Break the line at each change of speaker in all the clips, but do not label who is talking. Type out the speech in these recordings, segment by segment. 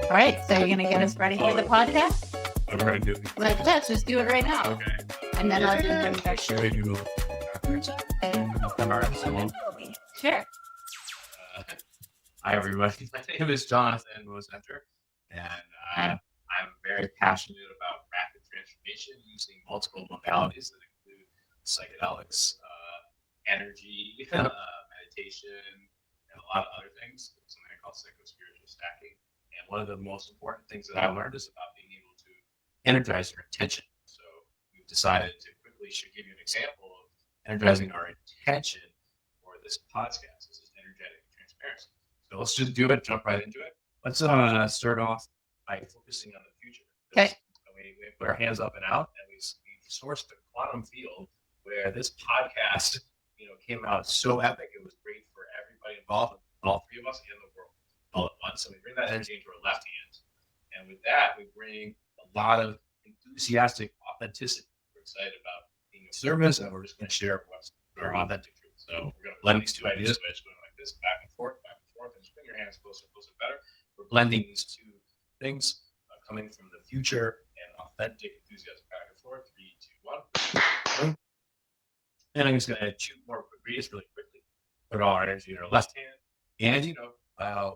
All right, so you're going to get us ready for the podcast?
I'm ready to do it.
Let's just do it right now.
Okay.
And then I'll do the introduction. Sure.
Hi, everybody. My name is Jonathan Mozenter, and I'm very passionate about rapid transformation using multiple modalities that include psychedelics, energy, meditation, and a lot of other things. Something I call psychospiritual stacking. And one of the most important things that I learned is about being able to energize your intention. So we've decided to quickly give you an example of energizing our intention for this podcast. This is energetic transparency. So let's just do it, jump right into it. Let's start off by focusing on the future.
Okay.
We put our hands up and out, and we sourced a quantum field where this podcast, came out so epic. It was great for everybody involved, all three of us and the world, all at once. So we bring that energy into our left hand, and with that, we bring a lot of enthusiastic authenticity. We're excited about being of service, and we're just going to share what's our authentic truth. So we're going to blend these two ideas by just going like this, back and forth, and just bring your hands closer, better. We're blending these two things, coming from the future and authentic enthusiasm, back and forth. 3, 2, 1. And I'm just going to add 2 more ingredients really quickly. Put all our energy in our left hand. And,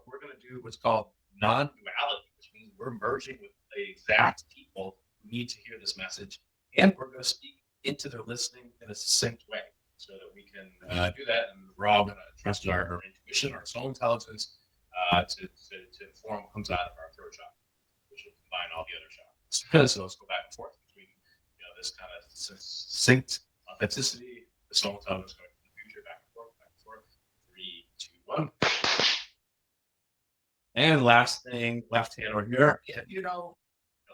we're going to do what's called non-duality, which means we're merging with the exact people who need to hear this message. And we're going to speak into their listening in a succinct way so that we can do that. And we're all going to trust our intuition, our soul intelligence to inform what comes out of our throat chakra, which will combine all the other chakras. So let's go back and forth between this kind of succinct authenticity, the soul intelligence going to the future, back and forth, 3, 2, 1. And last thing, left hand over here.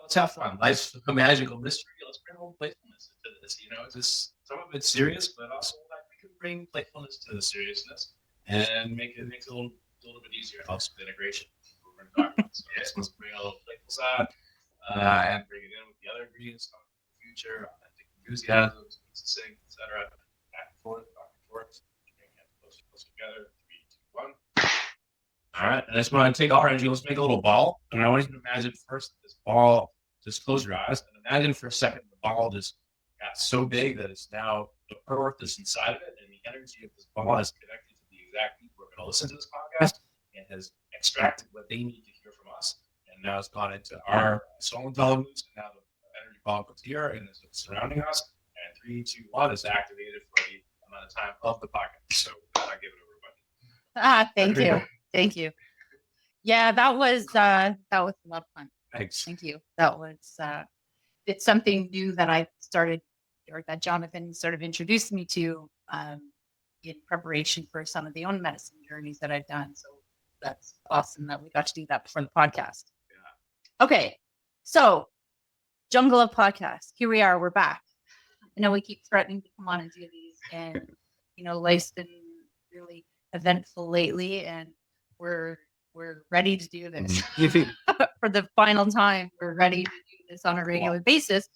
Let's have fun. Life's a magical mystery. Let's bring a little playfulness into this. Just some of it's serious, but also we can bring playfulness to the seriousness and make it a little bit easier. It helps with integration. We're going to talk about. So let's bring a little playful side and bring it in with the other ingredients from the future, authentic enthusiasm, succinct, etc. Back and forth, bring hands closer together. 3, 2, 1. All right, and I just want to take our energy. Let's make a little ball, and I want you to imagine first this ball. Just close your eyes and imagine for a second the ball just got so big that it's now the earth is inside of it, and the energy of this ball is connected to the exact people who are going to listen to this podcast and has extracted what they need to hear from us. And now it's gone into our soul intelligence, and now the energy ball comes here and is surrounding us. And 3, 2, 1 is activated for the amount of time of the podcast. So I give it over, buddy.
Thank you. Yeah, that was a lot of fun.
Thanks.
Thank you. That was it's something new that I started, or that Jonathan sort of introduced me to in preparation for some of the own medicine journeys that I've done. So that's awesome that we got to do that before the podcast. Yeah. Okay, so Jungle of Podcasts. Here we are. We're back. I know we keep threatening to come on and do these, and life's been really eventful lately, and we're ready to do this for the final time. We're ready to do this on a regular basis.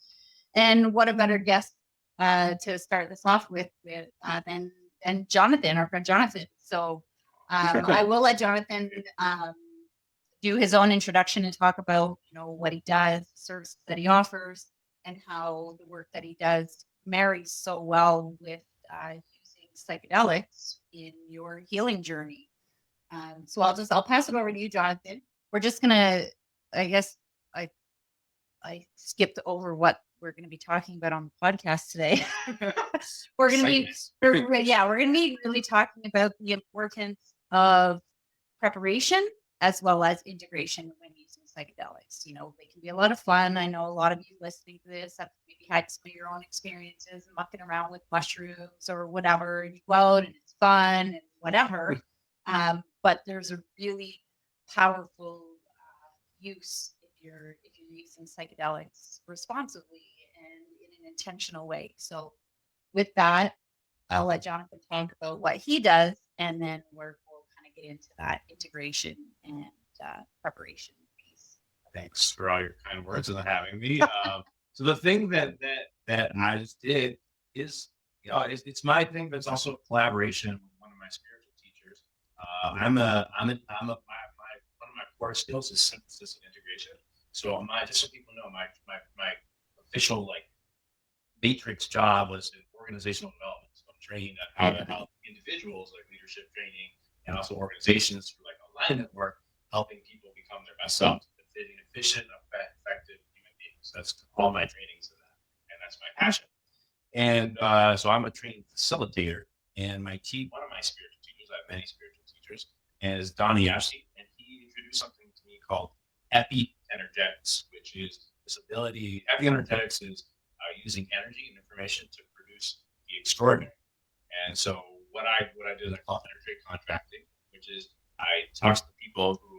And what a better guest to start this off with than Jonathan, our friend Jonathan. So I will let Jonathan do his own introduction and talk about what he does, the services that he offers, and how the work that he does marries so well with using psychedelics in your healing journey. So I'll pass it over to you, Jonathan. We're just gonna, I guess I skipped over what we're going to be talking about on the podcast today. we're going to be really talking about the importance of preparation as well as integration when using psychedelics. They can be a lot of fun. I know a lot of you listening to this have maybe had some of your own experiences mucking around with mushrooms or whatever, and you go out and it's fun and whatever. But there's a really powerful use if you're using psychedelics responsibly and in an intentional way. So with that, I'll let Jonathan talk about what he does, and then we'll kind of get into that integration and preparation piece.
Thanks for all your kind words and having me. So the thing that I just did is, it's my thing, but it's also a collaboration with one of my spiritual teachers. One of my core skills is synthesis and integration. So just so people know, my official matrix job was in organizational development. So I'm training on how to help individuals, like leadership training, and also organizations for alignment work, helping people become their best selves, efficient, effective human beings. That's all my trainings in that, and that's my passion. And so I'm a training facilitator, and one of my spiritual teachers, I have many spiritual teachers, is Donnie Yashi, and he introduced something to me called energetics, which is this ability. Energetics is using energy and information to produce the extraordinary. And so what I do is I call it energy contracting, which is I talk to people who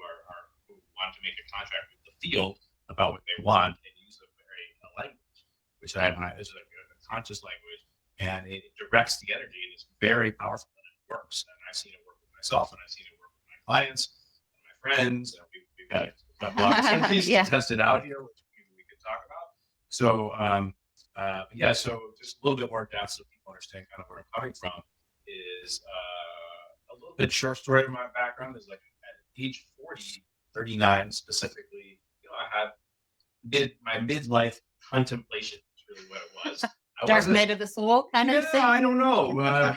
want to make a contract with the field about what they want, and use a very language, which I admire is a conscious language, and it directs the energy, and it's very powerful, and it works. And I've seen it work with myself, and I've seen it work with my clients and my friends, and we've got a lot of opportunities to test it out here, which we could talk about. So so just a little bit more depth so people understand kind of where I'm coming from is a little bit short story of my background is at age 39 specifically, I had my midlife contemplation is really what it was.
Dark night of the soul kind of thing?
I don't know.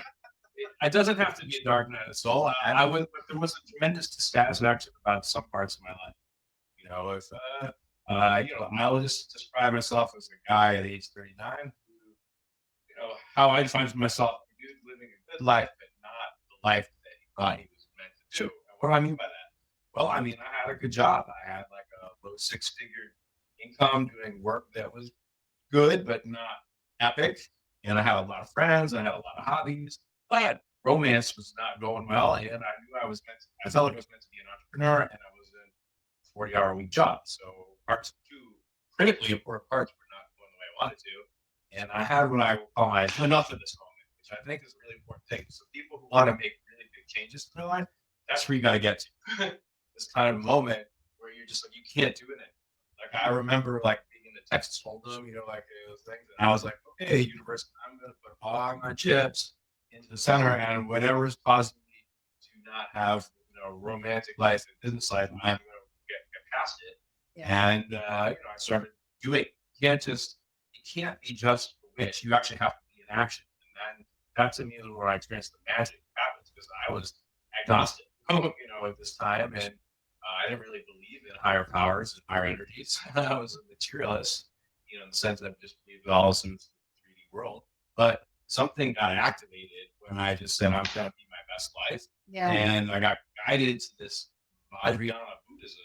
It doesn't have to be a dark night of the soul. But there was a tremendous dissatisfaction about some parts of my life. I'll just describe myself as a guy at age 39 who, how I find myself living a good life, but not the life that he thought he was meant to do. What do I mean by that? Well, I had a good job. I had a low six-figure income doing work that was good, but not epic. And I had a lot of friends. I had a lot of hobbies. But romance was not going well. And I knew I felt like I was meant to be an entrepreneur, and I was in a 40-hour-a-week job. So two critically important parts were not going the way I wanted to. And I had what I will call my enough of this moment, which I think is a really important thing. So people who want to make really big changes in their life, that's where you got to get to. This kind of moment where you're just you can't do it. I remember being in the Texas Hold'em, those things. And I was like, okay, universe, I'm going to put all my chips into the center, and whatever is causing me to not have romantic life and business life, I'm going to get past it. Yeah. And I started doing. You can't be just a wish. You actually have to be in action. And then that's immediately where I experienced the magic happens, because I was agnostic, at this time, and I didn't really believe in higher powers and higher energies. I was a materialist, in the sense that I just believed all this in the 3D world. But something got activated when I just said, I'm going to be my best life. Yeah. And I got guided to this Vajrayana Buddhism,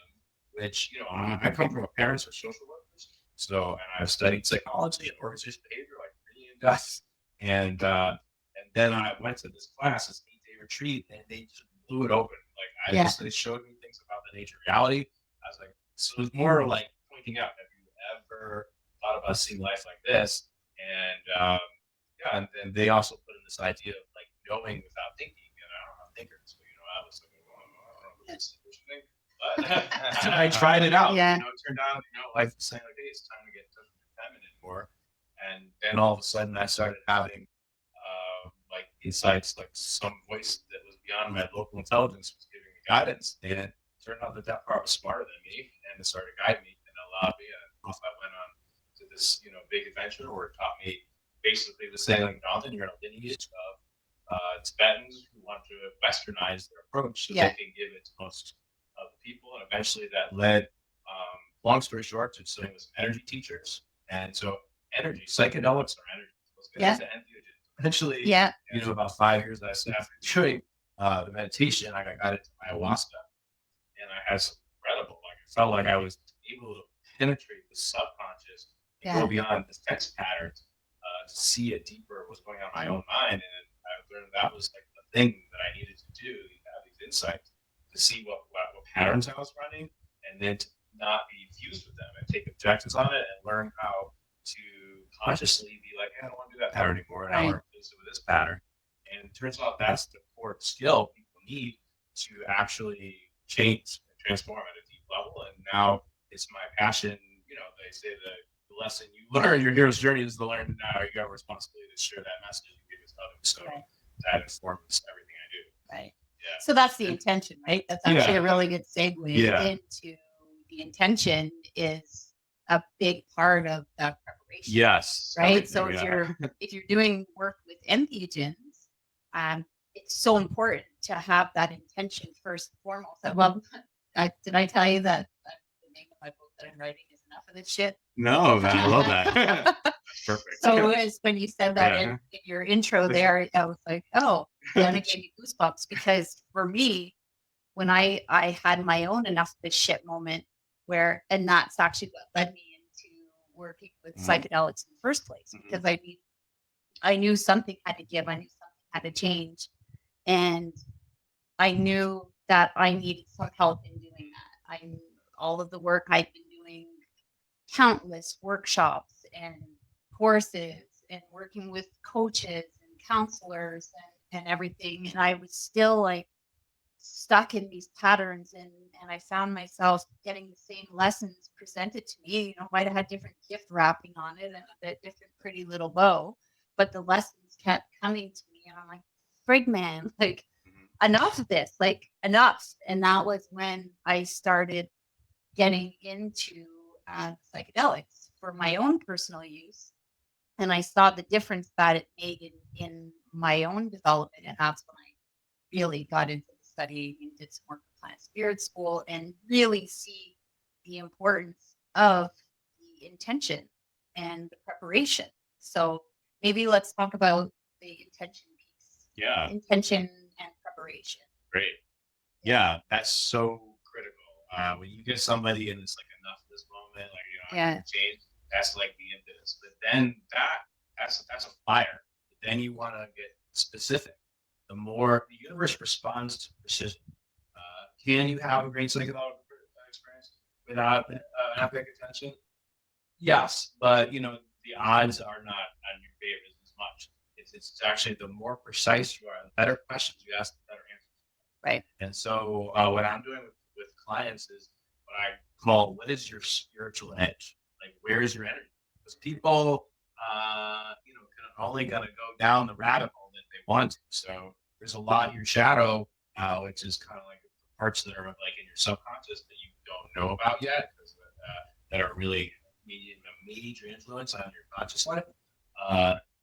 which, I come from parents who are social workers. So, and I've studied psychology and organizational behavior really in depth. And then I went to this class, this 8-day retreat, and they just blew it open. They showed me things about the nature of reality. I was like, so it was more pointing out, have you ever thought about seeing life like this? And and then they also put in this idea of knowing without thinking. And I don't know thinkers, so I was like, well, I don't know what this thing. But I tried it out. Yeah. It turned out, life was saying hey, it's time to get in touch with your feminine more. And then all of a sudden I started having insights, some voice that was beyond my local intelligence was giving me guidance. And it turned out that part was smarter than me, and it started guiding me and allowed me. And I went on to this, big adventure where it taught me basically the sailing dolphin. You're in a lineage of Tibetans who want to westernize their approach so they can give it to most of the people. And eventually that led, long story short, to sitting with some energy teachers. And so psychedelics are energy. Let's get into entheogens. Eventually, about 5 years after doing the meditation, I got guided to ayahuasca, and I had some incredible. I felt like I was able to penetrate the subconscious and go beyond the text patterns to see a deeper what's going on in my own mind. And I learned that was the thing that I needed to do. Have these insights to see what patterns I was running, and then to not be fused with them and take objectives on it and learn how to consciously be hey, I don't want to do that pattern anymore, and I want to do this pattern. And it turns out that's the core skill people need to actually change and transform at a deep level. And now it's my passion. They say the lesson you learn, your hero's journey is to learn. Now you got a responsibility to share that message and give it to others. So that informs everything I do.
Right.
Yeah.
So that's the intention, right? That's actually a really good segue into the intention is a big part of the preparation.
Yes.
Right. So if you're doing work with entheogens, it's so important to have that intention first and foremost. Well, did I tell you that the name of my book that I'm writing is Enough of This Shit?
No, man, I love that. Perfect.
So when you said that in your intro there, I was like, oh, then it gave me goosebumps, because for me, when I had my own enough of this shit moment and that's actually what led me into working with psychedelics in the first place, because I knew something had to give, I knew something had to change, and I knew that I needed some help in doing that. I knew all of the work I'd been doing, countless workshops and courses and working with coaches and counselors and everything. And I was still like stuck in these patterns, and I found myself getting the same lessons presented to me. Might have had different gift wrapping on it and a different pretty little bow, but the lessons kept coming to me, and I'm like, frig man, like enough of this, like enough. And that was when I started getting into psychedelics for my own personal use. And I saw the difference that it made in my own development. And that's when I really got into the study and did some work at Planet Spirit School, and really see the importance of the intention and the preparation. So maybe let's talk about the intention piece.
Yeah.
Intention and preparation.
Great. Yeah, that's so critical. When you get somebody and it's like enough of this moment, like, I can change, that's like the impetus. But then that's a fire. But then you want to get specific. The more the universe responds to precision. Can you have a great psychedelic experience without epic attention? Yes, but the odds are not on your favor as much. It's actually, the more precise you are, the better questions you ask, the better answers.
Right.
And so what I'm doing with clients is what I call, what is your spiritual edge? Like, where is your energy? Because people, can only gonna go down the rabbit hole that they want to. So there's a lot in your shadow, which is kind of like the parts that are like in your subconscious that you don't know about yet, because that are really a major influence on your conscious life.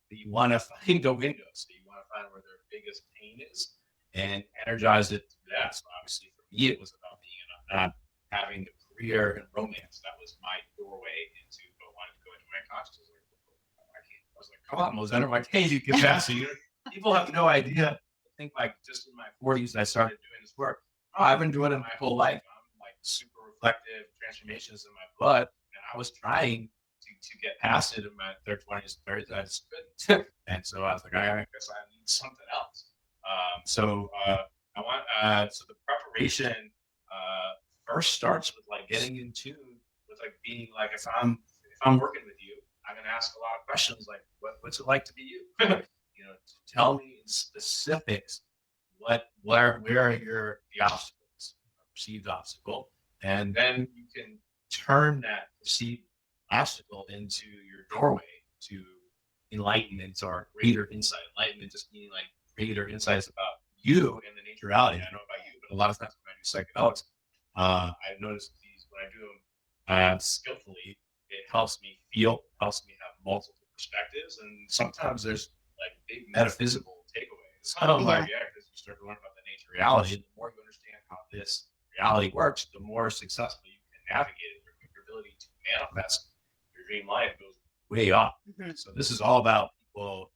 You want to find the windows. So you want to find where their biggest pain is and energize it through that. So obviously for me, it was about being not having the career and romance. That was my doorway into wanting to go into my consciousness. I was like, come on, Mozenter, why can't you get past it? People have no idea. I think like just in my 40s, I started doing this work. I've been doing it my whole life. I'm like super reflective, transformations in my blood. And I was trying to get past it in my 20s, 30s. I just couldn't. And so I was like, I guess I need something else. So the preparation first starts with like getting in tune with like being like, if I'm working with you, I'm gonna ask a lot of questions like, what's it like to be you? Tell me in specifics where are the obstacles, perceived obstacle, and then you can turn that perceived obstacle into your doorway to enlightenment or greater insight. Enlightenment just meaning like greater insights about you and the nature reality. I know about you, but a lot of times when I do psychedelics, I've noticed these when I do them skillfully, it helps me helps me have multiple perspectives, and sometimes there's like big metaphysical takeaways. Because you start to learn about the nature of reality, the more you understand how this reality works, the more successfully you can navigate it. Your ability to manifest your dream life goes way up. So this is all about people,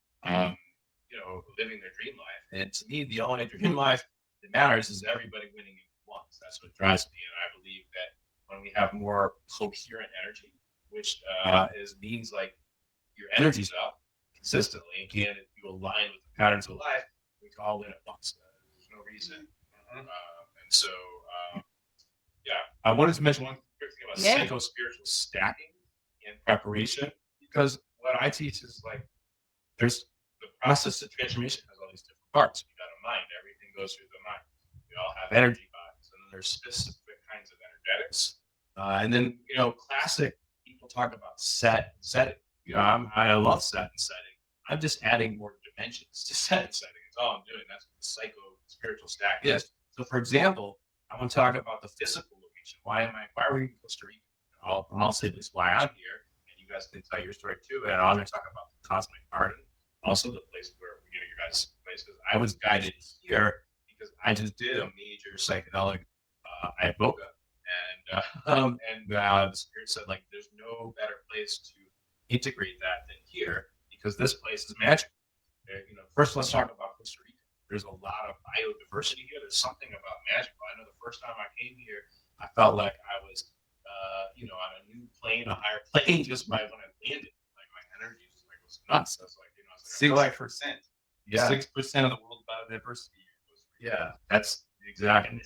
living their dream life. And to me, the only dream life that matters is everybody winning at once. That's what drives me. And I believe that when we have more coherent energy, which means like your energy's up consistently, and you align with the patterns of life, we can all win at once. There's no reason. I wanted to mention one quick thing about psycho-spiritual stacking and preparation, because what I teach is like, there's the process of transformation has all these different parts. You got a mind, everything goes through the mind. We all have energy bodies, and there's specific kinds of energetics. And then, classic people talk about set and setting. I love set and setting. I'm just adding more dimensions to set and setting. It's all I'm doing. That's what the psycho-spiritual stack is. So, for example, I want to talk about the physical location. Why are we in Costa Rica? I'll say this why I'm here, and you guys can tell your story too. And I'm going to talk about the Cosmic Garden, also the place where your guys' place. Because I was guided here because I just did a major psychedelic iboga, and the spirit said like, there's no better place to integrate that than here because this place is magical. First let's talk about Costa Rica. There's a lot of biodiversity here. There's something about magical. I know the first time I came here, I felt like I was, on a new plane, a higher plane, just by when I landed. Like my energy was nuts. I was like,
6%.
Yeah,
6% of the world's biodiversity.
Yeah, that's exactly.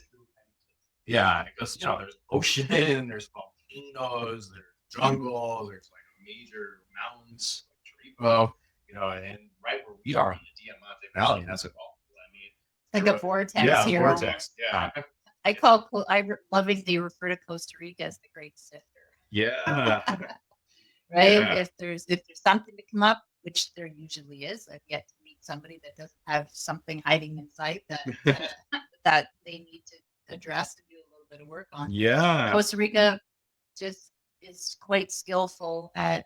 Yeah, because there's ocean, there's volcanoes, there's jungle, there's like major mountains like Charipo, and right where we are in the Diamante Valley, that's all. I mean,
like a vortex here.
Vortex. Yeah.
I lovingly refer to Costa Rica as the Great Sifter.
Yeah.
Right?
Yeah.
If there's something to come up, which there usually is, I've yet to meet somebody that doesn't have something hiding inside that that they need to address to do a little bit of work on.
Yeah.
Costa Rica just is quite skillful at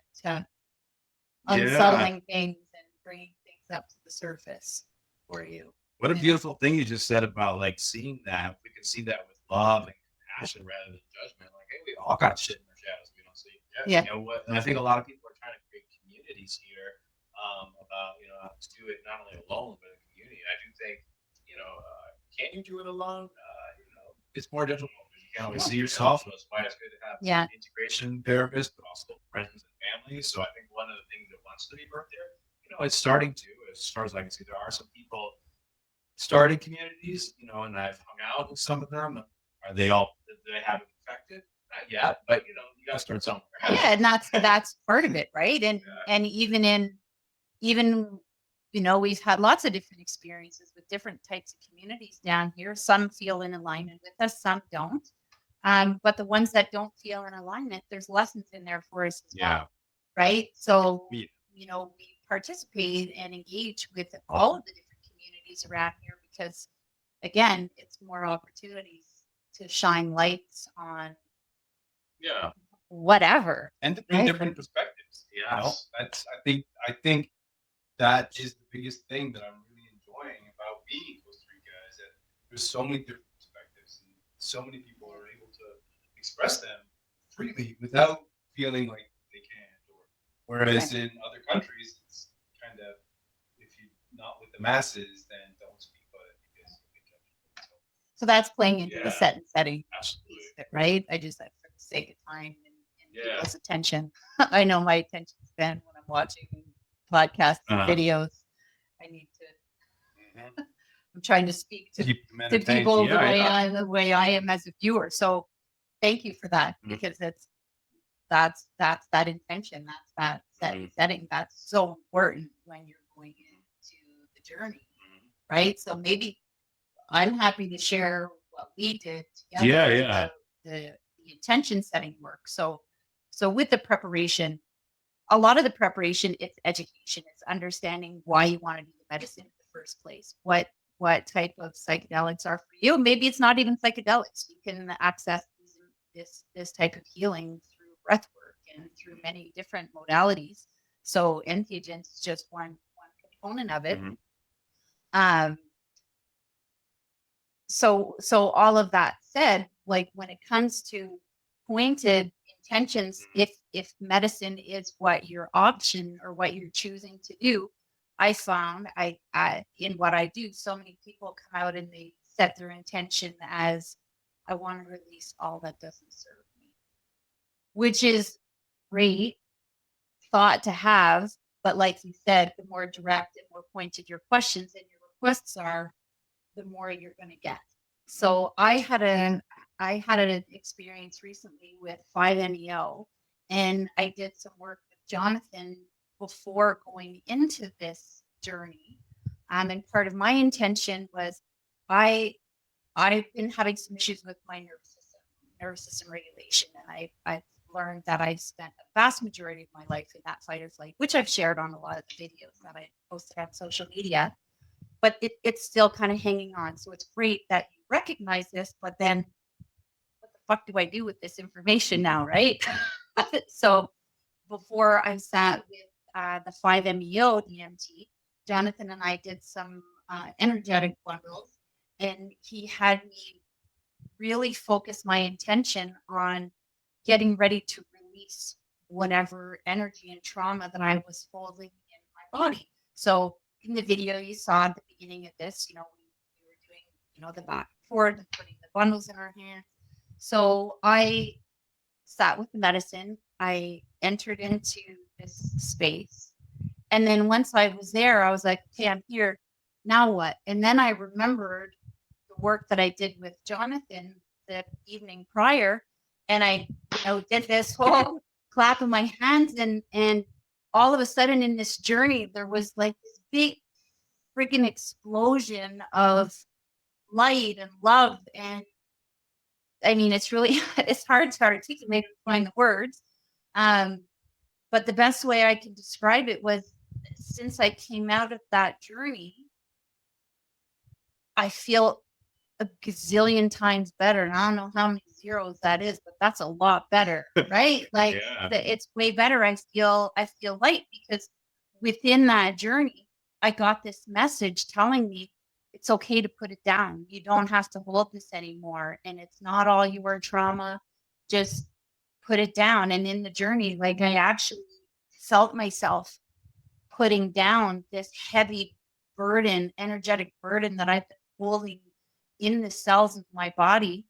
unsettling things and bringing things up to the surface for you.
What a beautiful thing you just said about like seeing that. We can see that with love and compassion rather than judgment. Like, hey, we all got shit in our shadows we don't see.
Yeah.
You know what? And I think a lot of people are trying to create communities here about to do it not only alone but in community. I do think can you do it alone? It's more difficult because you can't always see yourself. So that's why it's good to have integration therapists, but also friends and family. So I think one of the things that wants to be birthed there, it's starting to, as far as I can see, there are some people starting communities, and I've hung out with some of them. Are they all? Do they have it perfected? Not yet, but you got to start somewhere.
Yeah, and that's part of it, right? And even we've had lots of different experiences with different types of communities down here. Some feel in alignment with us, some don't. But the ones that don't feel in alignment, there's lessons in there for us as well, right? So we participate and engage with all of the different communities around here because, again, it's more opportunities to shine lights on whatever
And to bring different perspectives. I think that is the biggest thing that I'm really enjoying about being in Costa Rica is that there's so many different perspectives and so many people are able to express them freely without feeling like they can't. Whereas in other countries, it's kind of, if you're not with the masses, then don't speak about it because you get judged.
So that's playing into the set and setting,
Absolutely.
right? For the sake of time and people's attention. I know my attention span when I'm watching podcasts and videos. I need to. I'm trying to speak to people the way I am as a viewer. So thank you for that because that's that intention. That's that setting. That's so important when you're going into the journey, right? So maybe I'm happy to share what we did together. The intention setting work. So with the preparation, a lot of the preparation, it's education. It's understanding why you want to do the medicine in the first place. What type of psychedelics are for you? Maybe it's not even psychedelics. You can access this type of healing through breath work and through many different modalities. So entheogens is just one component of it. So all of that said, like when it comes to pointed intentions, if medicine is what your option or what you're choosing to do, I found I in what I do, so many people come out and they set their intention as I want to release all that doesn't serve me, which is great thought to have. But like you said, the more direct and more pointed your questions and your requests are, the more you're going to get. So I had an experience recently with 5-MeO, and I did some work with Jonathan before going into this journey. And part of my intention was I've been having some issues with my nervous system regulation, and I've learned that I spent a vast majority of my life in that fight or flight, which I've shared on a lot of the videos that I posted on social media. but it's still kind of hanging on. So it's great that you recognize this, but then what the fuck do I do with this information now, right? So before I sat with the 5-MeO DMT, Jonathan and I did some energetic bundles, and he had me really focus my intention on getting ready to release whatever energy and trauma that I was holding in my body. So in the video you saw at the beginning of this, we were doing, the back and forth, putting the bundles in our hands. So I sat with the medicine. I entered into this space. And then once I was there, I was like, okay, I'm here. Now what? And then I remembered the work that I did with Jonathan the evening prior. And I, did this whole clap of my hands. And all of a sudden in this journey, there was like this big freaking explosion of light and love. And I mean, it's hard to articulate and find the words. But the best way I can describe it was, since I came out of that journey, I feel a gazillion times better. And I don't know how many zeros that is, but that's a lot better, right? Like it's way better. I feel light, because within that journey, I got this message telling me it's okay to put it down. You don't have to hold this anymore. And it's not all your trauma. Just put it down. And in the journey, like, I actually felt myself putting down this heavy burden, energetic burden that I've been holding in the cells of my body.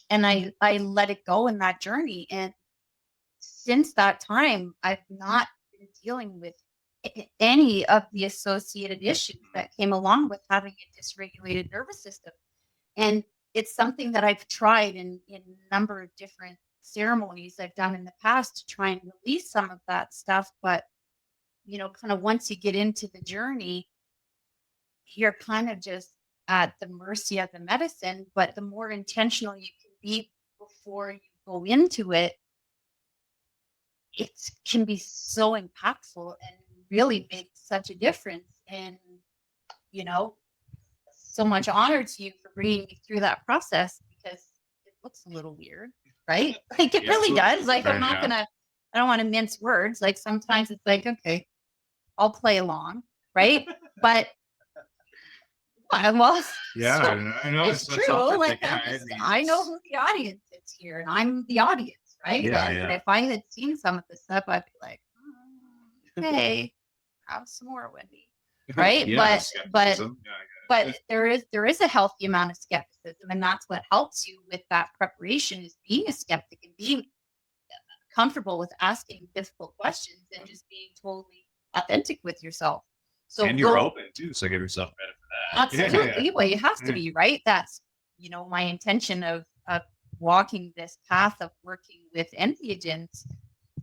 And I let it go in that journey. And since that time, I've not been dealing with any of the associated issues that came along with having a dysregulated nervous system. And it's something that I've tried in a number of different ceremonies I've done in the past to try and release some of that stuff. But, kind of once you get into the journey, you're kind of just at the mercy of the medicine. But the more intentional you can be before you go into it, it can be so impactful and really make such a difference. And, so much honor to you for bringing me through that process, because it looks a little weird, right? Like, it really does. Like, I don't want to mince words. Like, sometimes it's like, okay, I'll play along, right? But well,
I know
it's true. Like, I know who the audience is here, and I'm the audience, right? And if I had seen some of the stuff, I'd be like, okay, have some more, Wendy, right? But there is a healthy amount of skepticism, and that's what helps you with that preparation, is being a skeptic and being comfortable with asking difficult questions and just being totally authentic with yourself. So,
and you're open too, so give yourself credit for that.
Absolutely. Well, you have to be, right? That's, my intention of walking this path of working with entheogens.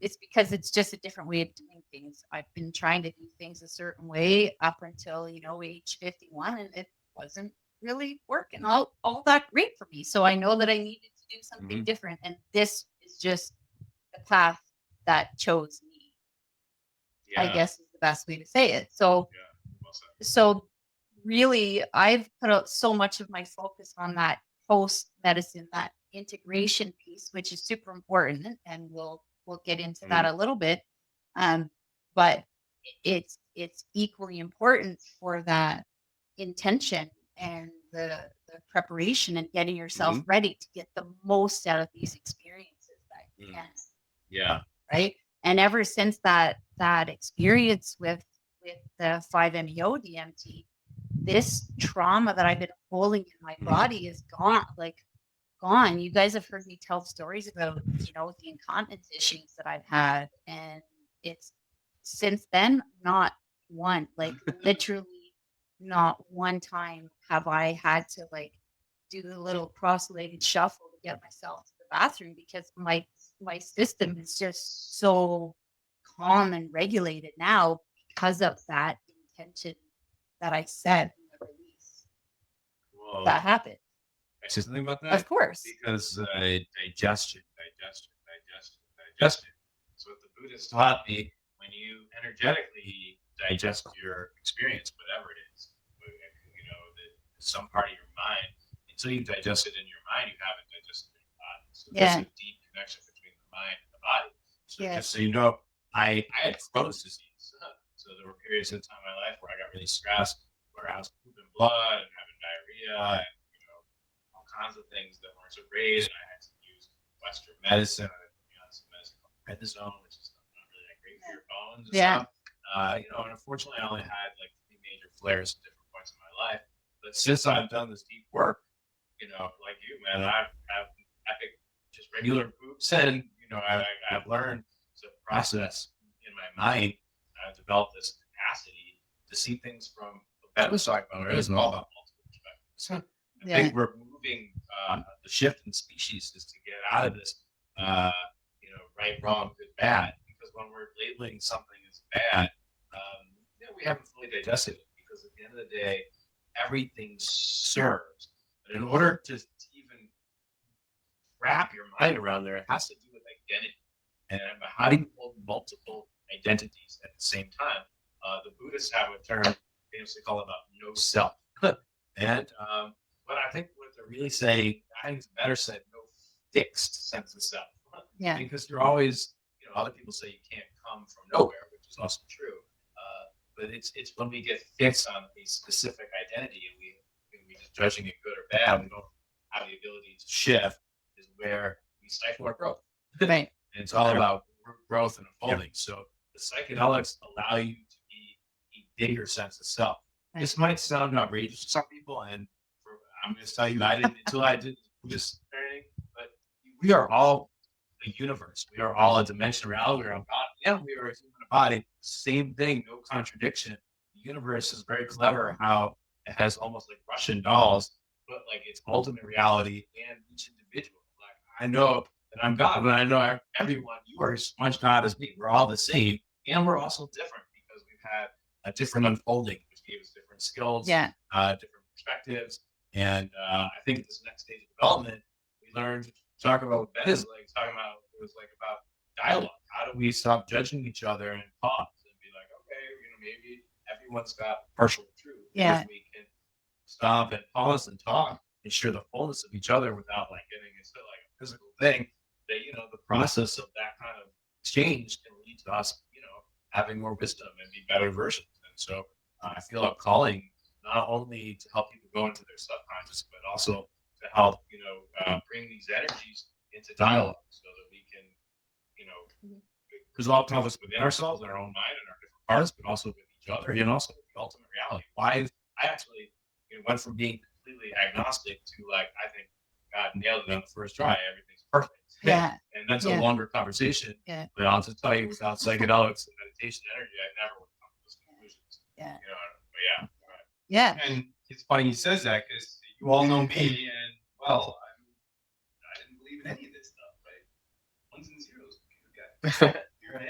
It's because it's just a different way of doing things. I've been trying to do things a certain way up until, age 51, and it wasn't really working all that great for me. So I know that I needed to do something different. And this is just the path that chose me, I guess is the best way to say it. So, so really, I've put out so much of my focus on that post medicine, that integration piece, which is super important. And we'll get into that a little bit. But it's equally important for that intention and the preparation and getting yourself ready to get the most out of these experiences that you can.
Yeah.
Right. And ever since that experience with the 5-MeO DMT, this trauma that I've been holding in my body is gone. You guys have heard me tell stories about, the incontinence issues that I've had. And it's since then, not one, literally not one time have I had to do the little cross-legged shuffle to get myself to the bathroom, because my system is just so calm and regulated now because of that intention that I set in the release.
Whoa.
That happened.
I say something about that?
Of course.
Because digestion. So what the Buddhists taught me, when you energetically digest your experience, whatever it is, some part of your mind. Until you digest it in your mind, you haven't digested it in your body. So
Yeah.
there's a deep connection between the mind and the body. So
Yeah.
just so you know, I had Crohn's disease. So there were periods in time in my life where I got really stressed, where I was pooping blood and having diarrhea and, all kinds of things that weren't so great. And I had to use Western medicine. I had to be on some medicine called prednisone, which is not really that great for your bones and
Yeah.
stuff. And unfortunately, I only had like 3 major flares at different points in my life. But since I've done this deep work, like you, man, I have epic, just regular poops, and I've learned to process in my mind. I've developed this capacity to see things from the better side. It is all about multiple perspectives. I think we're moving. The shift in species is to get out of this, right, wrong, good, bad. Because when we're labeling something as bad, we haven't fully digested it. Because at the end of the day, everything serves. But in order to even wrap your mind around there, it has to do with identity. And how do you hold multiple identities at the same time? The Buddhists have a term famously called about no self. And but I think what they're really saying, I think it's better said, no fixed sense of self.
Yeah.
Because you're always, other people say you can't come from nowhere, which is also true. But it's when we get fixed on a specific identity and we just judging it good or bad, we don't have the ability to shift, is where we stifle our growth.
Right.
And it's all about growth and unfolding. So the psychedelics allow you to be a bigger sense of self.
Right.
This might sound outrageous to some people, and I'm going to tell you, I didn't until I did this training, but we are all a universe. We are all a dimension of reality. We are a body. Yeah, we are a human body. Same thing, no contradiction. The universe is very clever how it has almost like Russian dolls, but like its ultimate reality and each individual. Like I know that I'm God, but I know everyone, you are as much God as me. We're all the same, and we're also different because we've had a different unfolding, which gave us different skills, different perspectives. And I think at this next stage of development, we learned to talk about what Ben is like talking about. It was like about dialogue. How do we stop judging each other and pause and be like, okay, maybe everyone's got partial truth.
Yeah.
If we can stop and pause and talk and share the fullness of each other without like getting into like a physical thing, that the process of that kind of exchange can lead to us, having more wisdom and be better versions. And so I feel a calling not only to help people go into their subconscious, but also to help, bring these energies into dialogue so that we can, resolve conflicts within ourselves, in our own mind and our different parts, but also with each other and also with the ultimate reality. I actually went from being completely agnostic to like, I think God nailed it on the first try. Everything's perfect.
Yeah.
And that's a longer conversation.
Yeah.
But I'll just tell you, without psychedelics and meditation energy, I never would come to those conclusions.
Yeah.
But yeah.
Yeah.
And it's funny he says that because you all know me, and well, I didn't believe in any of this stuff, right? Ones and zeros, guy. Here I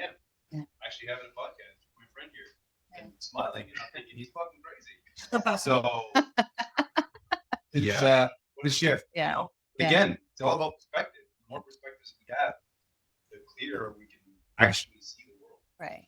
am, actually having a podcast with my friend here, and smiling, and I'm thinking he's fucking crazy. So it's what a shift.
Yeah.
Again, it's all about perspective. The more perspectives we have, the clearer we can actually see the world.
Right.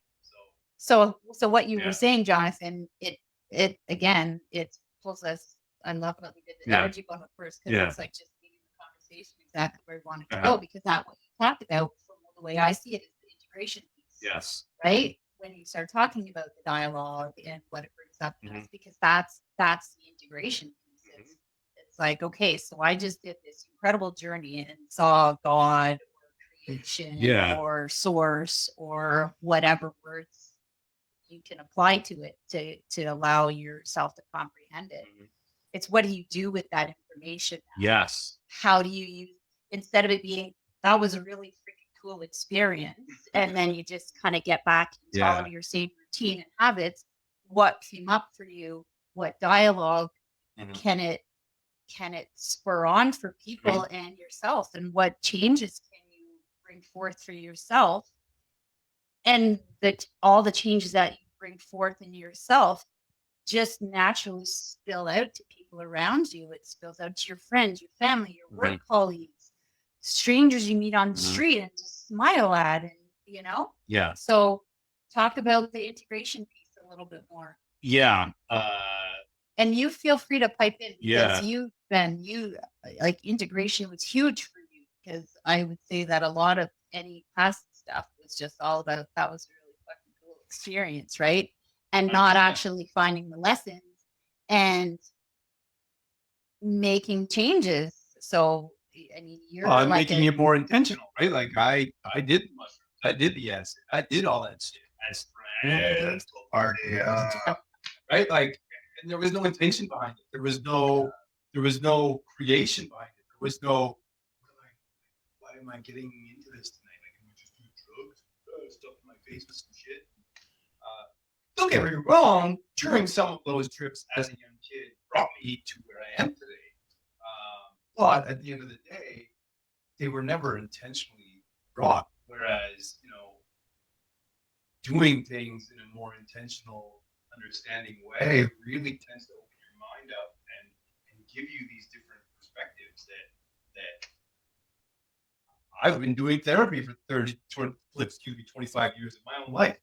So
So what you were saying, Jonathan, it again, it pulls us. I love that we did the energy one first because it's like just being in the conversation exactly where we wanted to go, because that what you talked about, from the way I see it, is the integration piece.
Yes.
Right. When you start talking about the dialogue and what it brings up, because that's the integration piece. It's like, okay, so I just did this incredible journey and saw God or creation or source or whatever words you can apply to it to allow yourself to comprehend it. It's what do you do with that information?
Yes.
How do you use, instead of it being, that was a really freaking cool experience, and then you just kind of get back and follow your same routine and habits, what came up for you? What dialogue can it spur on for people and yourself, and what changes can you bring forth for yourself? And that all the changes that you bring forth in yourself just naturally spill out to people around you. It spills out to your friends, your family, your work colleagues, strangers you meet on the street and just smile at, and So talk about the integration piece a little bit more.
Yeah.
And you feel free to pipe in
Yeah.
because you like integration was huge for you because I would say that a lot of any past stuff was just all about that was a really fucking cool experience, right? And not actually finding the lessons and making changes. So I mean, you're
I'm
like
making it more intentional, right? Like I did the mushrooms, I did the acid, I did all that shit. I spread party, right? Like, and there was no intention behind it. There was no creation behind it. There was no, like, why am I getting into this tonight? Like, am I just doing drugs, stuff in my face with some shit? Don't get me wrong. During some of those trips as a young kid, brought me to where I am today. But at the end of the day, they were never intentionally brought. Whereas, doing things in a more intentional, understanding way really tends to open your mind up and give you these different perspectives that I've been doing therapy for 25 years of my own life.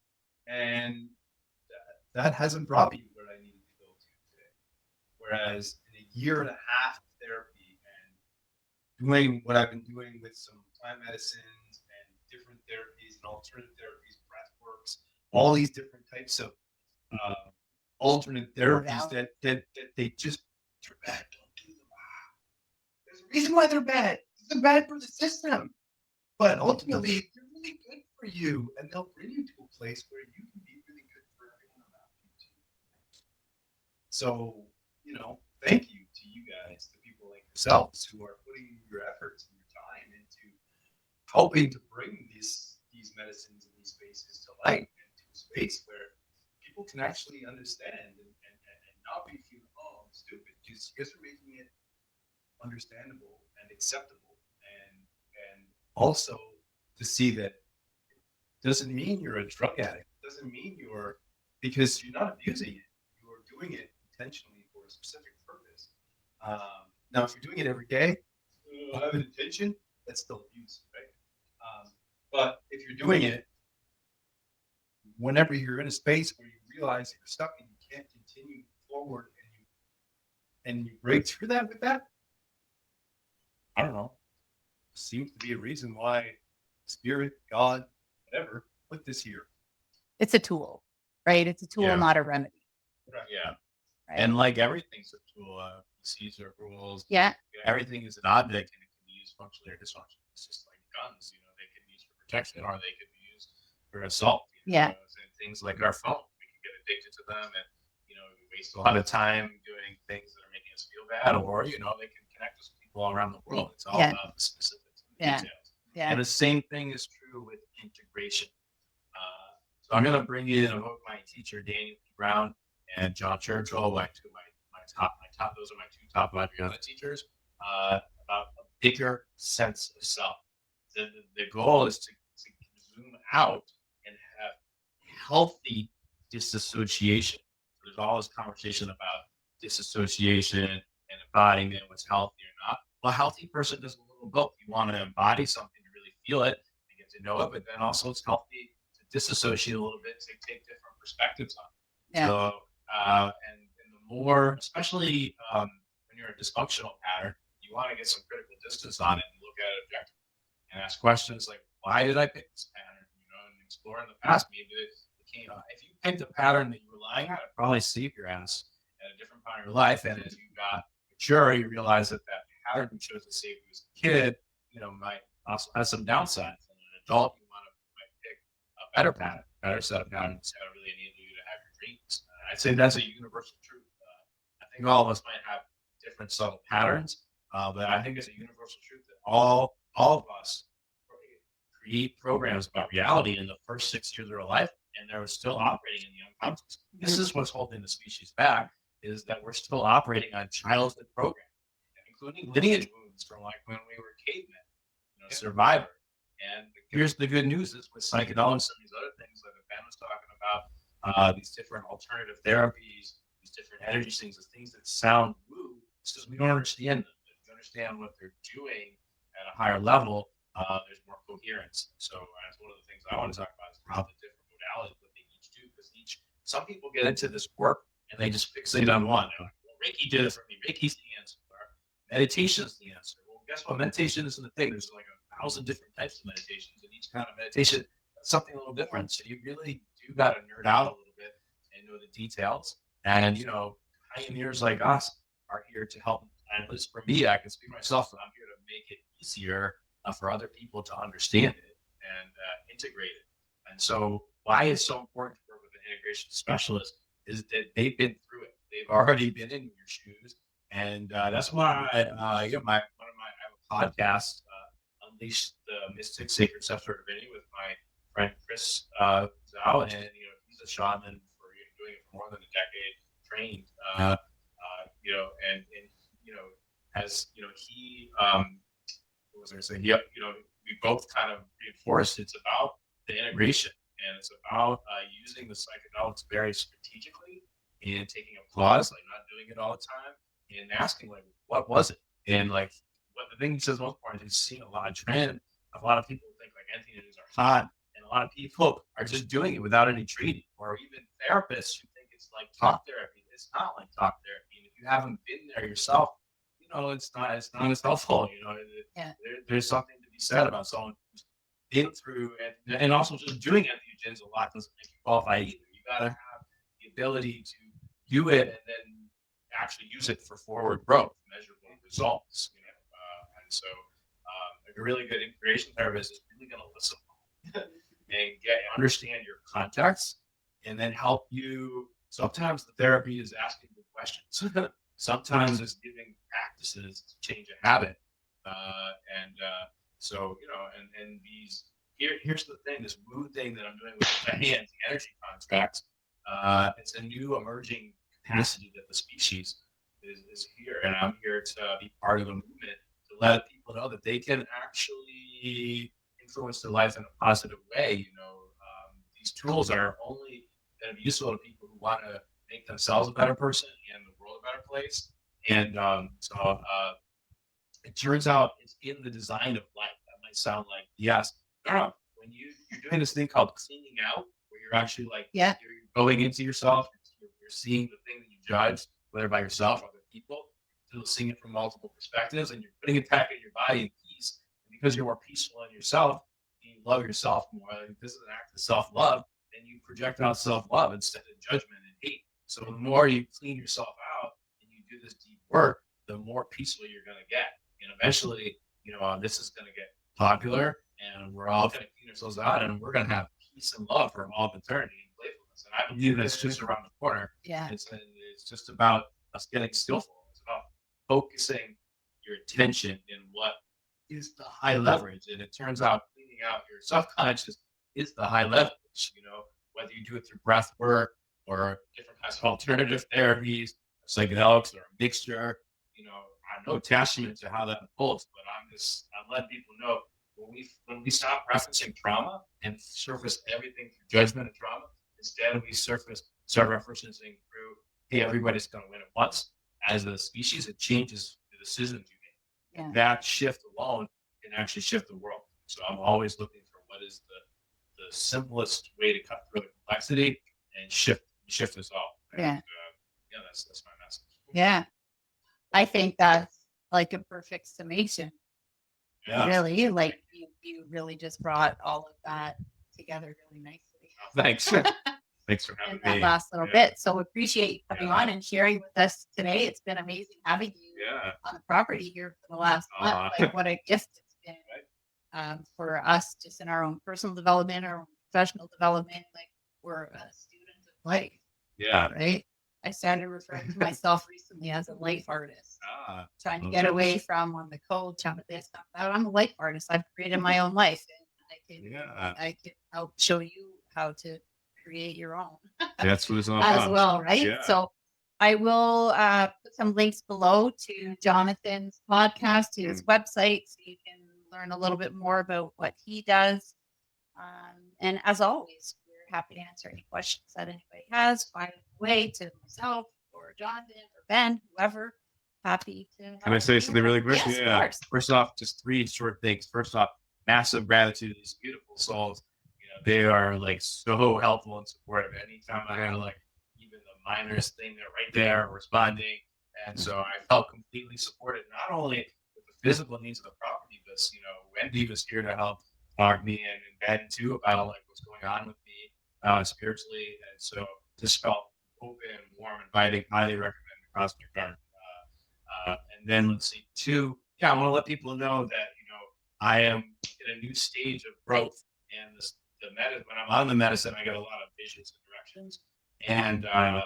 And that hasn't brought me where I needed to go to today. Whereas in a year and a half of therapy and doing what I've been doing with some plant medicines and different therapies and alternative therapies, breath works, all these different types of alternate therapies that they just, they're bad. Don't do them. There's a reason why they're bad. They're bad for the system. But ultimately, they're really good for you. And they'll bring you to a place where you can be really good for everyone around you too. So, thank you to you guys, the people like yourselves who are putting your efforts and your time into helping to bring these medicines and these spaces to light, into a space where people can actually understand and not be feeling, oh, I'm stupid. Because you guys are making it understandable and acceptable. And also to see that it doesn't mean you're a drug addict. It doesn't mean because you're not abusing it. You're doing it intentionally for a specific purpose. Now, if you're doing it every day, I have an intention, that's still abuse, right? But if you're doing it whenever you're in a space where you realize that you're stuck and you can't continue forward and you break through that with that, I don't know. Seems to be a reason why Spirit, God, whatever, put this here.
it's a tool, right? It's a tool, not a remedy.
Right. Yeah.
Right?
And like everything's a tool, Caesar rules.
Yeah.
Everything is an object and it can be used functionally or dysfunctionally. It's just like guns, they can be used for protection or they can be used for assault.
Yeah.
And things like our phone, we can get addicted to them and, we waste a lot of time doing things that are making us feel bad or, they can connect us with people all around the world. It's all about the specifics and the details.
Yeah.
And the same thing is true with integration. So I'm going to bring in my teacher, Daniel P. Brown, and John Churchill, my top. Those are my two top Adriana teachers. About a bigger sense of self. The goal is to zoom out and have healthy disassociation. There's all this conversation about disassociation and embodying what's healthy or not. Well, a healthy person does a little both. You want to embody something to really feel it and get to know it, but then also it's healthy to disassociate a little bit to take different perspectives on it.
Yeah.
So, and the more, especially when you're in a dysfunctional pattern, you want to get some critical distance on it and look at it objectively and ask questions like, why did I pick this pattern? And explore in the past, maybe it came. If you picked a pattern that you were relying on, it'd probably save your ass at a different point in your life. And as you got mature, you realize that pattern you chose to save you as a kid, might also have some downsides. And an adult, you might pick a better pattern, better set of patterns that really enable you to have your dreams. I'd say that's a universal truth. I think all of us might have different subtle patterns, but I think it's a universal truth that all of us create programs about reality in the first 6 years of our life, and they're still operating in the unconscious. This is what's holding the species back, is that we're still operating on childhood programming, including lineage wounds from like when we were cavemen, survivor. And here's the good news is with psychedelics and these other things like Ben was talking about, these different alternative therapies, these different energy things, the things that sound woo, it's because we don't understand them. If you understand what they're doing at a higher level, there's more coherence. So that's one of the things I want to talk about is how the different modalities, what they each do, because some people get into this work and they just fixate on one. Reiki did it for me. Reiki's the answer. Meditation's the answer. Well, guess what? Meditation isn't a thing. There's like 1,000 different types of meditations, and each kind of meditation is something a little different. So you really do got to nerd out a little bit and know the details. And, pioneers like us are here to help. And at least for me, I can speak for myself, and I'm here to make it easier for other people to understand it and integrate it. And so why it's so important to work with an integration specialist is that they've been through it. They've already been in your shoes. And that's why I have a podcast, Unleash the Mystic Sacred Scepter of Divinity, with my friend Chris Zhao, and he's a shaman for doing it for more than a decade, trained, and as he what was I going to say? We both kind of reinforced it's about the integration, and it's about using the psychedelics very strategically and taking a pause, like not doing it all the time, and asking like, what was it? And like, what the thing he says most important is seeing a lot of trend. A lot of people think like entities are hot, and a lot of people are just doing it without any treatment, or even therapists who think it's like talk therapy. It's not like talk therapy. And if you haven't been there yourself, it's not as helpful. There's something to be said about someone who's been through and also just doing entheogens a lot doesn't make you qualify either. You gotta have the ability to do it and then actually use it for forward growth, measurable results. And so a really good integration therapist is really going to listen and understand your context, and then help you. Sometimes the therapy is asking good questions. Sometimes it's giving practices to change a habit. And these here's the thing, this mood thing that I'm doing with the hands, the energy contracts, it's a new emerging capacity that the species is here. And I'm here to be part of the movement to let people know that they can actually influence their life in a positive way. These tools are only going to be useful to people who want to make themselves a better person and the world a better place. And so it turns out it's in the design of life. That might sound like yes. No. When you're doing this thing called cleaning out, where you're actually you're going into yourself, you're seeing the thing that you judge, whether by yourself or other people, still seeing it from multiple perspectives, and you're putting it back in your body in peace. And because you're more peaceful in yourself, you love yourself more. Like, this is an act of self-love, and you project out self-love instead of judgment and hate. So the more you clean yourself out and you do this deep work, the more peaceful you're going to get. And eventually, this is going to get popular, and we're all going to clean ourselves out, and we're going to have peace and love for all of eternity and playfulness. And I believe that's just around the corner.
Yeah.
It's just about us getting skillful. It's about focusing your attention in what is the high leverage. And it turns out cleaning out your subconscious is the high leverage, whether you do it through breath work or different kinds of alternative therapies, psychedelics, or a mixture. I have no attachment to how that unfolds, but I'm letting people know when we stop referencing trauma and surface everything through judgment and trauma, instead we start referencing through, hey, everybody's going to win at once. As a species, it changes the decisions you make. Yeah. That shift alone can actually shift the world. So I'm always looking for what is the simplest way to cut through the complexity and shift us all. And, that's my message.
Yeah. I think that's like a perfect summation. Yeah. Really, like you really just brought all of that together really nicely.
Oh, thanks. Thanks for having me.
That last little bit. So appreciate you coming on and sharing with us today. It's been amazing having you on the property here for the last month. Like what a gift it's been for us, just in our own personal development, our own professional development. Like we're a student of life.
Yeah.
Right. I started referring to myself recently as a life artist, trying to get away from on the coach, on this, on that. I'm a life artist. I've created my own life, and I can help show you how to create your own.
That's what it's all
about as well, right? Yeah. So I will put some links below to Jonathan's podcast, to his website, so you can learn a little bit more about what he does. And as always, happy to answer any questions that anybody has. Find a way to myself or Jonathan or Ben, whoever. Happy to.
Can I say something really quick?
Yes, yeah.
First off, just 3 short things. First off, massive gratitude to these beautiful souls. They are like so helpful and supportive. Anytime I have like even the minorest thing, they're right there responding. And so I felt completely supported, not only with the physical needs of the property, but Wendy was here to help talk me and Ben too about like what's going on with me spiritually. And so just felt open, warm, inviting, highly recommend across my garden. And then let's see, two, I want to let people know that, I am in a new stage of growth, and when I'm on the medicine, I get a lot of visions and directions, and I'm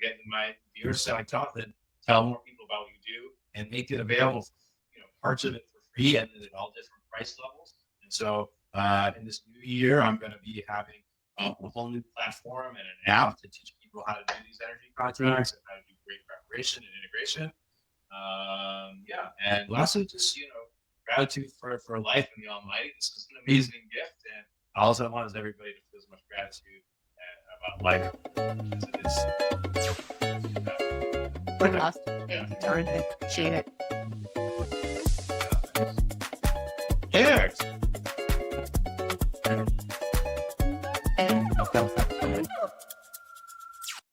getting my viewers that I talk to tell more people about what you do and make it available, parts of it for free and at all different price levels. And so in this new year, I'm going to be having a whole new platform and an app to teach people how to do these energy contracts and how to do great preparation and integration. And lastly, just, gratitude for life and the Almighty. This is an amazing gift. And all I want is everybody to feel as much gratitude about life as it is.
Awesome. Thank you, Jonathan. Appreciate it.
Cheers.
And